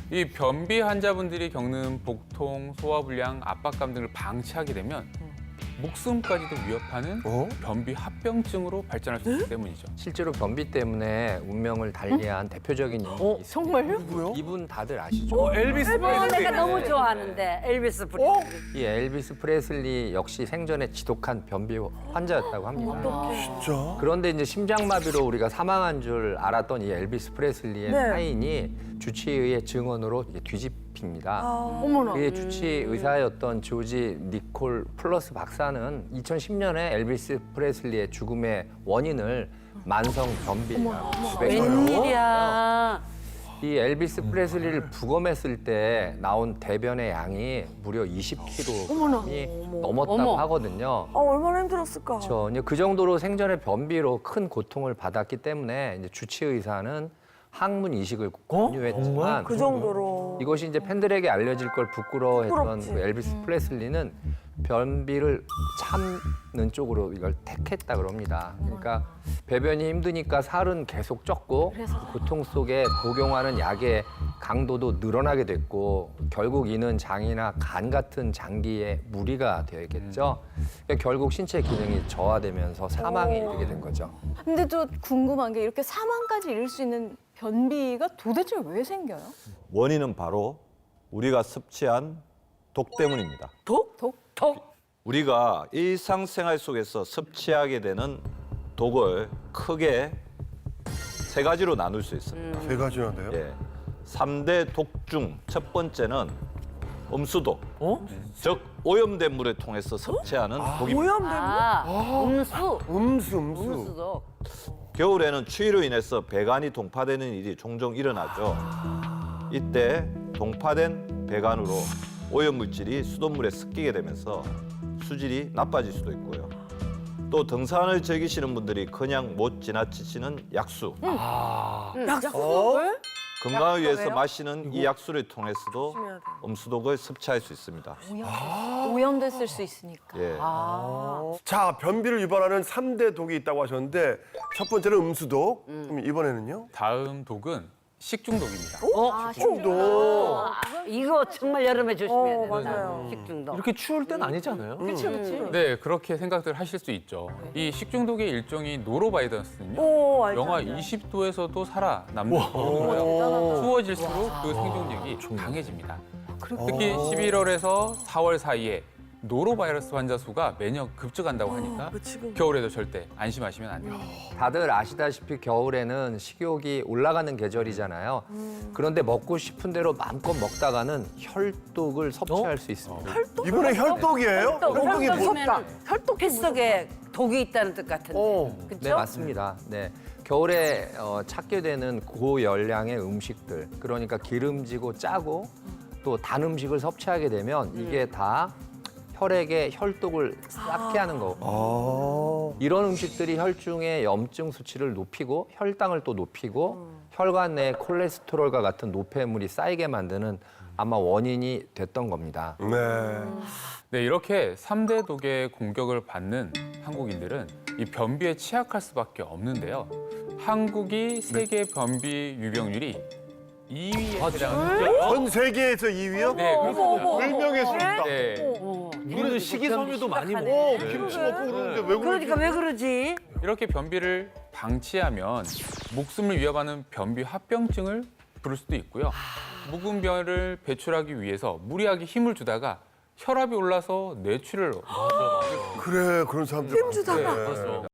이 변비 환자분들이 겪는 복통, 소화불량, 압박감 등을 방치하게 되면 목숨까지도 위협하는 변비 합병증으로 발전할 수 있기 때문이죠. 실제로 변비 때문에 운명을 달리한 대표적인 인물이 있습니다. 정말요? 누구요? 이분 다들 아시죠? 엘비스 프레슬리. 내가 너무 좋아하는데 엘비스 프레슬리. 이 엘비스 프레슬리 역시 생전에 지독한 변비 환자였다고 합니다. 진짜? 그런데 이제 심장마비로 우리가 사망한 줄 알았던 이 엘비스 프레슬리의 네. 사인이 주치의의 증언으로 이게 뒤집힙니다. 어머나. 그의 주치 의사였던 조지 니콜 플러스 박사는 2010년에 엘비스 프레슬리의 죽음의 원인을 만성 변비라고 고백했고 웬일이야. 이 엘비스 프레슬리를 부검했을 때 나온 대변의 양이 무려 20kg이 넘었다고 어머. 하거든요. 얼마나 힘들었을까. 그렇죠. 이제 그 정도로 생전에 변비로 큰 고통을 받았기 때문에 이제 주치 의사는 항문 이식을 권유했지만 그 정도로. 이것이 이제 팬들에게 알려질 걸 부끄러워했던 부끄럽지. 그 엘비스 프레슬리는 변비를 참는 쪽으로 이걸 택했다 그럽니다. 그러니까 배변이 힘드니까 살은 계속 쪘고 고통 속에 복용하는 약의 강도도 늘어나게 됐고 결국 이는 장이나 간 같은 장기에 무리가 되겠죠. 그러니까 결국 신체 기능이 저하되면서 사망에 이르게 된 거죠. 근데 또 궁금한 게 이렇게 사망까지 이를 수 있는 변비가 도대체 왜 생겨요? 원인은 바로 우리가 섭취한 독 때문입니다. 독? 우리가 일상생활 속에서 섭취하게 되는 독을 크게 세 가지로 나눌 수 있습니다. 세 가지나 돼요? 예. 3대 독 중 첫 번째는 음수독, 즉 오염된 물을 통해서 섭취하는 독입니다. 오염된 음수. 음수. 음수도. 겨울에는 추위로 인해서 배관이 동파되는 일이 종종 일어나죠. 이때 동파된 배관으로 오염물질이 수돗물에 섞이게 되면서 수질이 나빠질 수도 있고요. 또 등산을 즐기시는 분들이 그냥 못 지나치시는 약수, 약수. 건강을 위해서 왜요? 마시는 이 약수를 통해서도 조심해야 돼. 음수독을 섭취할 수 있습니다. 오염됐을 수 있으니까. 예. 자, 변비를 유발하는 3대 독이 있다고 하셨는데 첫 번째는 음수독. 그럼 이번에는요? 다음 독은 식중독입니다. 식중독. 이거 정말 여름에 조심해야 된다. 맞아요. 식중독. 이렇게 추울 땐 아니잖아요. 그렇죠, 그렇죠. 네, 그렇게 생각들 하실 수 있죠. 이 식중독의 일종인 노로바이러스는요. 오, 알죠. 영하 20도에서도 살아남는 거고요. 추워질수록 그 생존력이 강해집니다. 특히 11월에서 4월 사이에 노로바이러스 환자 수가 매년 급증한다고 하니까 지금. 겨울에도 절대 안심하시면 안 돼요. 다들 아시다시피 겨울에는 식욕이 올라가는 계절이잖아요. 그런데 먹고 싶은 대로 마음껏 먹다가는 혈독을 섭취할 수 있습니다. 이번에 혈독이에요? 혈독이 뭐? 혈독 뱃속에 독이 있다는 뜻 같은데. 그렇죠? 네, 맞습니다. 네. 겨울에 찾게 되는 고열량의 음식들, 그러니까 기름지고 짜고 또 단 음식을 섭취하게 되면 이게 다 혈액에 혈독을 쌓게 하는 거고 이런 음식들이 혈중의 염증 수치를 높이고 혈당을 또 높이고 혈관 내에 콜레스테롤과 같은 노폐물이 쌓이게 만드는 아마 원인이 됐던 겁니다. 네. 네, 이렇게 3대 독의 공격을 받는 한국인들은 이 변비에 취약할 수밖에 없는데요. 한국이 세계 변비 유병률이 2위에 해당하는 전 세계에서 2위요? 네, 그렇습니다. 불명예스럽다. 네, 우리는 식이섬유도 많이 먹고. 김치 먹고 그러는데 왜 그러지? 그러니까 왜 그러지? 이렇게 변비를 방치하면 목숨을 위협하는 변비 합병증을 부를 수도 있고요. 묵은별을 배출하기 위해서 무리하게 힘을 주다가 혈압이 올라서 뇌출을 그래, 그런 사람들. 힘 주다가. 많대.